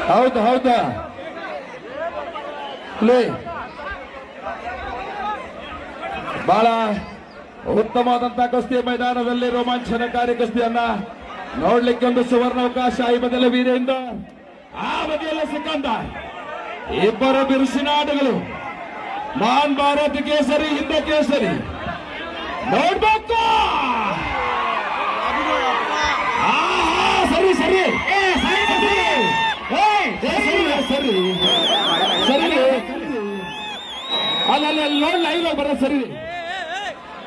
ಹೌದಾ ಹೌದಾ ಪ್ಲೇ ಬಹಳ ಉತ್ತಮವಾದಂತಹ ಕುಸ್ತಿ ಮೈದಾನದಲ್ಲಿ ರೋಮಾಂಚನಕಾರಿ ಕುಸ್ತಿಯನ್ನ ನೋಡ್ಲಿಕ್ಕೆ ಒಂದು ಸುವರ್ಣಾವಕಾಶ ಈ ಬದಲ ವೀರೇಂದ್ರ ಆ ಬದಿಯಲ್ಲಿ ಸಿಕಂದರ್ ಇಬ್ಬರು ಬಿರುಸಿನಾಟಗಳು ನಾನ್ ಭಾರತ್ ಕೇಸರಿ ಹಿಂದೆ ಕೇಸರಿ ನೋಡ್ಬೇಕು ಸರಿ ಸರಿ ಸರಿ ಸರಿ ಅಲ್ಲ ನೋಡ್ ಲೈವ್ ಬರ ಸರಿ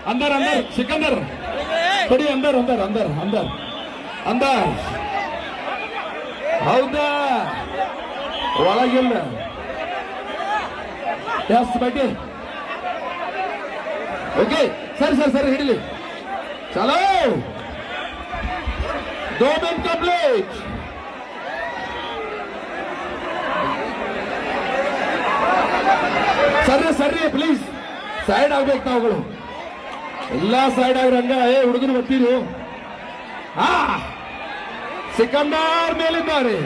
अंदर अंदर सिकंदर बड़ी अंदर अंदर अंदर अंदर अंदर हौदा ಒಳಗಿಲ್ಲ ಎಸ್ ಬೈಟಿ ಓಕೆ ಸರಿ ಸರಿ ಸರಿ ಹಿಡಿಲಿ ಚಲೋ 2 ಮಿನಿಟ್ ಕಂಪ್ಲೀಟ್ ಸರಿ ಸರಿ ಪ್ಲೀಸ್ ಸೈಡ್ ಆಗ್ಬೇಕು ತಾವುಗಳು ಎಲ್ಲ ಸೈಡ್ ಆಗ್ರಂಗ ಹುಡುಗರು ಬರ್ತೀರಿ ಸಿಕಂದರ್ ಮೇಲಿದ್ದಾರೆ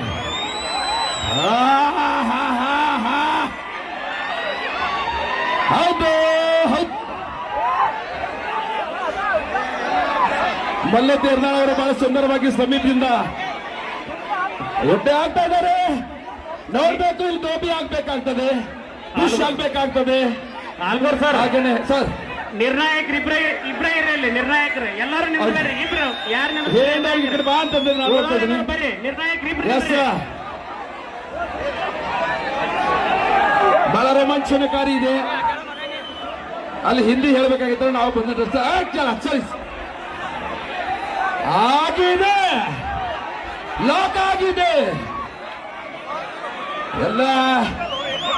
ಹೌದು ಹೌದು ಮಲ್ಲೆ ತೇರ್ನಾಳ್ ಅವರು ಬಹಳ ಸುಂದರವಾಗಿ ಸಮಿತಿಯಿಂದ ಒಟ್ಟೆ ಆಗ್ತಾ ಇದ್ದಾರೆ ನೋಡ್ಬೇಕು ಇಲ್ಲಿ ದೋಬಿ ಆಗ್ಬೇಕಾಗ್ತದೆ ಪುಷ್ ಆಗ್ಬೇಕಾಗ್ತದೆ ಆಲ್ಗೋರ್ ಸರ್ ಹಾಗೇನೆ ಸರ್ ನಿರ್ಣಾಯಕರು ಇಬ್ರೇ ಇರಲಿ ನಿರ್ಣಾಯಕರು ಎಲ್ಲರೂ ನಿಂತಿದ್ದಾರೆ ಇಬ್ರು ಯಾರು ಬಾ ಅಂತಂದ್ರೆ ನಾನು ಬರ್ರಿ ನಿರ್ಣಾಯಕರು ಇಬ್ರು ಬಹಳ ರೋಮಾಂಚನಕಾರಿ ಇದೆ ಅಲ್ಲಿ ಹಿಂದಿ ಹೇಳ್ಬೇಕಾಗಿತ್ತು ನಾವು ಬಂದ ಆಗಿದೆ ಲಾಕ್ ಆಗಿದೆ ಎಲ್ಲ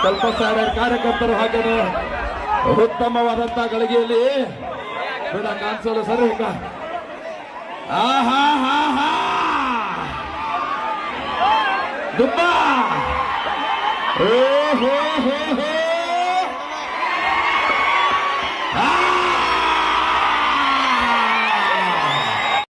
ಸ್ವಲ್ಪ ಸಾವಿರ ಕಾರ್ಯಕರ್ತರು ಹಾಗೇನೆ ಉತ್ತಮವಾದಂತಹ ಗಳಿಗೆಯಲ್ಲಿ ಕಾಣಿಸಲು ಸರಿ ಆಹಾ